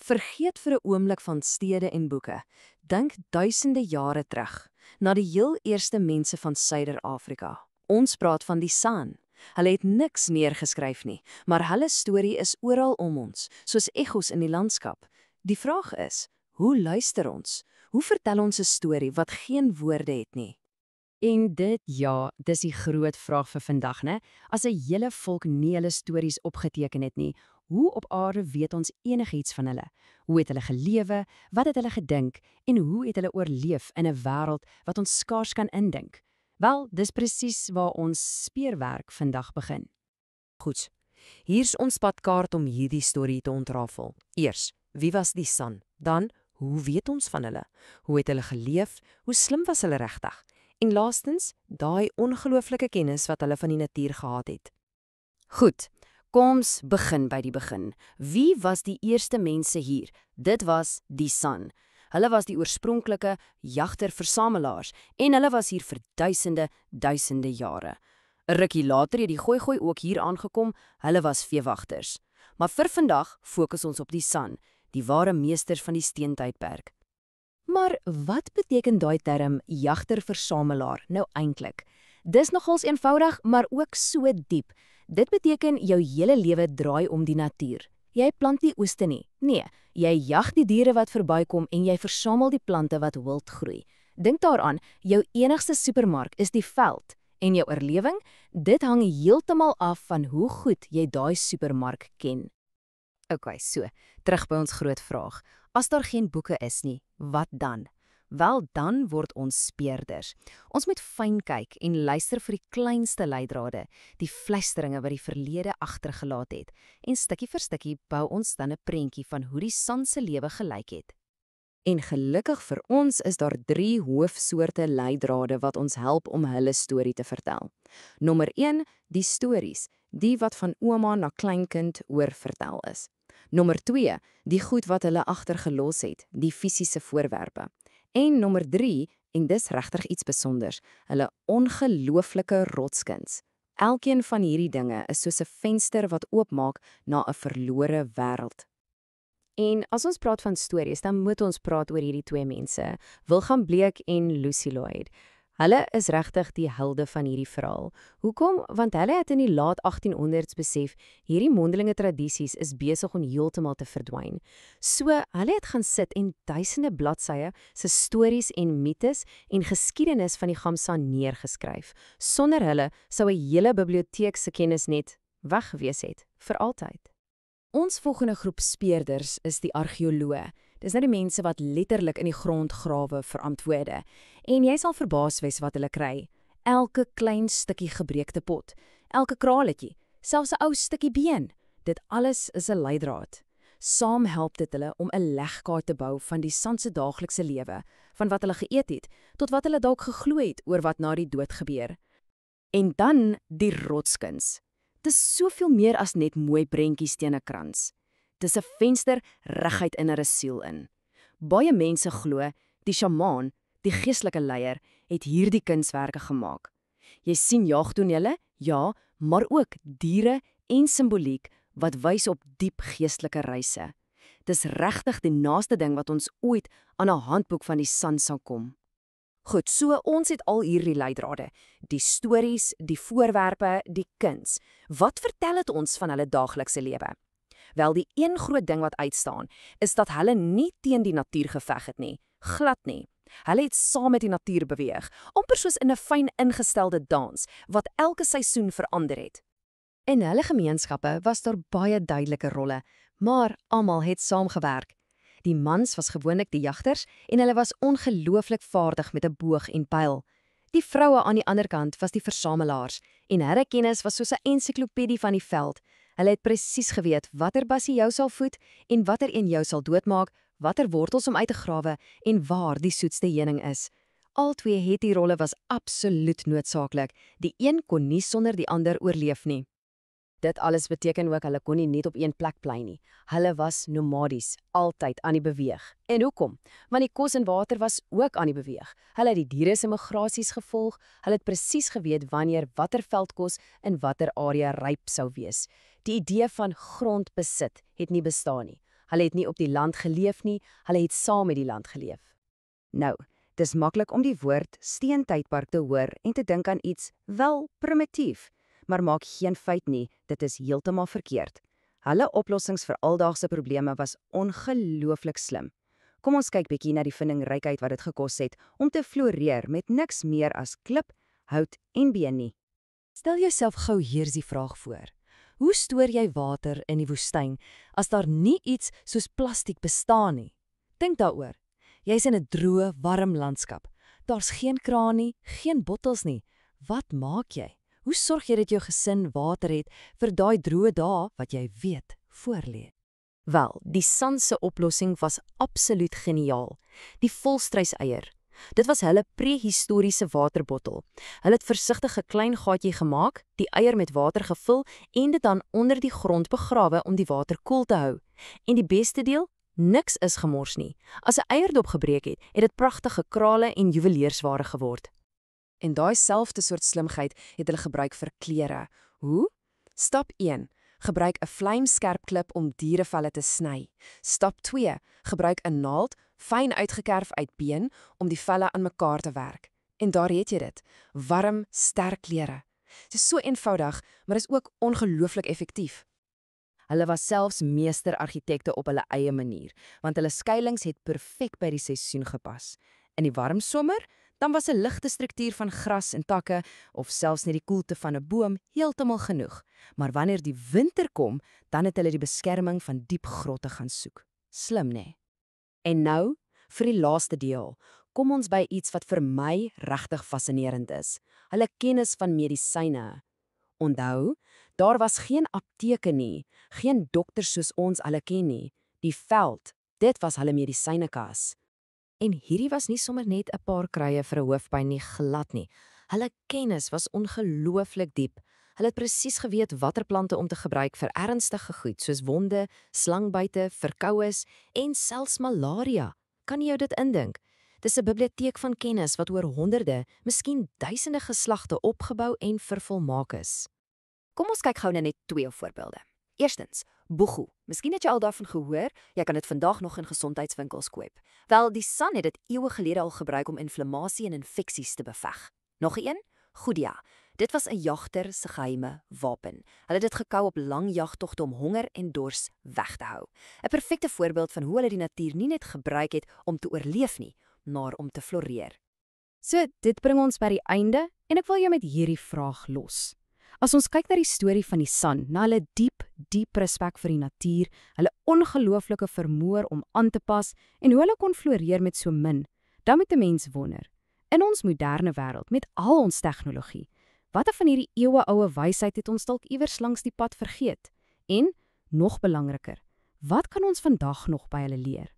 Vergeet vir 'n oomblik van stede en boeke. Dink duisende jare terug, na die heel eerste mense van Suider-Afrika. Ons praat van die San. Hulle het niks neergeskryf nie, maar hulle storie is oral om ons, soos echos in die landskap. Die vraag is, hoe luister ons? Hoe vertel ons 'n storie wat geen woorde het nie? En dis die groot vraag vir vandag, né? As 'n hele volk nie hulle stories opgeteken het nie, hoe op aarde weet ons enigiets van hulle? Hoe het hulle gelewe? Wat het hulle gedink? En hoe het hulle oorleef in 'n wêreld wat ons skaars kan indink? Wel, dis presies waar ons speurwerk vandag begin. Goed, hier's ons padkaart om hierdie storie te ontrafel. Eers, wie was die San? Dan, hoe weet ons van hulle? Hoe het hulle geleef? Hoe slim was hulle regtig? En laastens, daai ongelooflike kennis wat hulle van die natuur gehad het. Goed, kom ons begin by die begin. Wie was die eerste mense hier? Dit was die San. Hulle was die oorspronklike jagter-versamelaars en hulle was hier vir duisende jare. 'n Rukkie later het die gooi ook hier aangekom, hulle was veewagters. Maar vir vandag fokus ons op die San, die ware meesters van die steentydperk. Maar wat beteken daai term jagter-versamelaar nou eintlik? Dis nogals eenvoudig, maar ook so diep. Dit beteken jou hele lewe draai om die natuur. Jy plant nie oeste nie. Nee, jy jag die diere wat verbykom en jy versamel die plante wat wild groei. Dink daaraan, jou enigste supermark is die veld. En jou oorlewing, dit hang heeltemal af van hoe goed jy daai supermark ken. Okay, so, terug by ons groot vraag. As daar geen boeke is nie, wat dan? Wel, dan word ons speurders. Ons moet fyn kyk en luister vir die kleinste leidrade, die fluisteringe wat die verlede agtergelaat het. En stukkie vir stukkie bou ons dan 'n prentjie van hoe die San se lewe gelyk het. En gelukkig vir ons is daar 3 hoofsoorte leidrade wat ons help om hulle storie te vertel. Nommer 1, die stories, die wat van ouma na kleinkind oorvertel is. Nommer 2, die goed wat hulle agtergelos het, die fisiese voorwerpe. En nommer 3, en dis regtig iets besonders, hulle ongelooflike rotskuns. Elkeen van hierdie dinge is soos 'n venster wat oopmaak na 'n verlore wêreld. En as ons praat van stories, dan moet ons praat oor hierdie 2 mense, William Blake en Lucy Lloyd. Hulle is regtig die helde van hierdie verhaal. Hoekom? Want hulle het in die laat 1800s besef, hierdie mondelinge tradisies is besig om heeltemal te verdwyn. So, hulle het gaan sit en duisende bladsye se stories en mites en geskiedenis van die Gamsa neergeskryf. Sonder hulle sou 'n hele biblioteek se kennis net weg gewees het, vir altyd. Ons volgende groep speurders is die argeoloë. Dis nou die mense wat letterlik in die grond grawe vir antwoorde. En jy sal verbaas wees wat hulle kry. Elke klein stukkie gebreekte pot, elke kraletjie, selfs 'n ou stukkie been. Dit alles is 'n leidraad. Saam help dit hulle om 'n legkaart te bou van die San se daaglikse lewe, van wat hulle geëet het, tot wat hulle dalk geglo het oor wat na die dood gebeur. En dan die rotskuns. Dis soveel meer as net mooi prentjies teen 'n krans. Dis 'n venster reguit in 'n siel in. Baie mense glo die sjamaan, die geestelike leier, het hierdie kunswerke gemaak. Jy sien jagtonele, ja, maar ook diere en simboliek wat wys op diep geestelike reise. Dis regtig die naaste ding wat ons ooit aan 'n handboek van die San sal kom. Goed, so ons het al hierdie leidrade, die stories, die voorwerpe, die kuns. Wat vertel dit ons van hulle daaglikse lewe? Wel, die een groot ding wat uitstaan, is dat hulle nie teen die natuur geveg het nie, glad nie. Hulle het saam met die natuur beweeg, amper soos in 'n fyn ingestelde dans, wat elke seisoen verander het. In hulle gemeenskappe was daar baie duidelike rolle, maar almal het saamgewerk. Die mans was gewoonlik die jagters en hulle was ongelooflik vaardig met 'n boog en pyl. Die vroue aan die ander kant was die versamelaars en hulle kennis was soos 'n ensiklopedie van die veld. Hulle het presies geweet watter bassie jou sal voed en watter een jou sal doodmaak, watter wortels om uit te grawe en waar die soetste heuning is. Albei het die rolle was absoluut noodsaaklik. Die een kon nie sonder die ander oorleef nie. Dit alles beteken ook hulle kon nie net op een plek bly nie. Hulle was nomadies, altyd aan die beweeg. En hoekom? Want die kos en water was ook aan die beweeg. Hulle het die diere se migrasies gevolg, hulle het presies geweet wanneer watter veldkos in watter area ryp sou wees. Die idee van grondbesit het nie bestaan nie. Hulle het nie op die land geleef nie, hulle het saam met die land geleef. Nou, dis maklik om die woord steentydperk te hoor en te dink aan iets wel primitief, maar maak geen fout nie, dit is heeltemal verkeerd. Hulle oplossings vir alledaagse probleme was ongelooflik slim. Kom ons kyk bietjie na die vindingrykheid wat dit gekos het om te floreer met niks meer as klip, hout en been nie. Stel jouself gou hier die vraag voor. Hoe stoor jy water in die woestyn as daar nie iets soos plastiek bestaan nie? Dink daaroor. Jy's in 'n droë, warm landskap. Daar's geen kraan nie, geen bottels nie. Wat maak jy? Hoe sorg jy dat jou gesin water het vir daai droë dae wat jy weet voorlê? Wel, die San se oplossing was absoluut geniaal. Die volstruiseier. Dit was hulle prehistoriese waterbottel. Hulle het versigtig 'n klein gaatjie gemaak, die eier met water gevul en dit dan onder die grond begrawe om die water koel te hou. En die beste deel? Niks is gemors nie. As 'n eierdop gebreek het, het dit pragtige krale en juweliersware geword. En daai selfde soort slimheid het hulle gebruik vir klere. Hoe? Stap 1. Gebruik 'n vlijmskerp klip om dierevelle te sny. Stap 2. Gebruik 'n naald, fyn uitgekerf uit been, om die velle aan mekaar te werk. En daar het jy dit. Warm, sterk klere. Dit is so eenvoudig, maar is ook ongelooflik effektief. Hulle was selfs meester-argitekte op hulle eie manier, want hulle skuilings het perfek by die seisoen gepas. In die warm somer, dan was 'n ligte struktuur van gras en takke of selfs net die koelte van 'n boom heeltemal genoeg. Maar wanneer die winter kom, dan het hulle die beskerming van diep grotte gaan soek. Slim, né? En nou, vir die laaste deel, kom ons by iets wat vir my regtig fascinerend is. Hulle kennis van medisyne. Onthou, daar was geen apteke nie, geen dokters soos ons alle ken nie. Die veld, dit was hulle medisynekas. En hierdie was nie sommer net 'n paar kruie vir 'n hoofpyn nie, glad nie. Hulle kennis was ongelooflik diep. Hulle het presies geweet watter plante om te gebruik vir ernstige goed soos wonde, slangbyte, verkoues en selfs malaria. Kan jy jou dit indink? Dis 'n biblioteek van kennis wat oor honderde, miskien duisende geslagte opgebou en vervolmaak is. Kom ons kyk gou na net 2 voorbeelde. Eerstens, boegu. Miskien het jy al daarvan gehoor, jy kan dit vandag nog in gesondheidswinkels koop. Wel, die San het dit eeue gelede al gebruik om inflammasie en infeksies te beveg. Nog een? Goedia. Dit was 'n jagter se geheime wapen. Hulle het dit gekou op lang jagtogte om honger en dors weg te hou. 'n Perfekte voorbeeld van hoe hulle die natuur nie net gebruik het om te oorleef nie, maar om te floreer. So, dit bring ons by die einde en ek wil jou met hierdie vraag los. As ons kyk na die storie van die San, na hulle diep respek vir die natuur, hulle ongelooflike vermoë om aan te pas en hoe hulle kon floreer met so min, dan moet 'n mens wonder, in ons moderne wêreld met al ons tegnologie, watter van hierdie eeueoue wysheid het ons dalk iewers langs die pad vergeet? En, nog belangriker, wat kan ons vandag nog by hulle leer?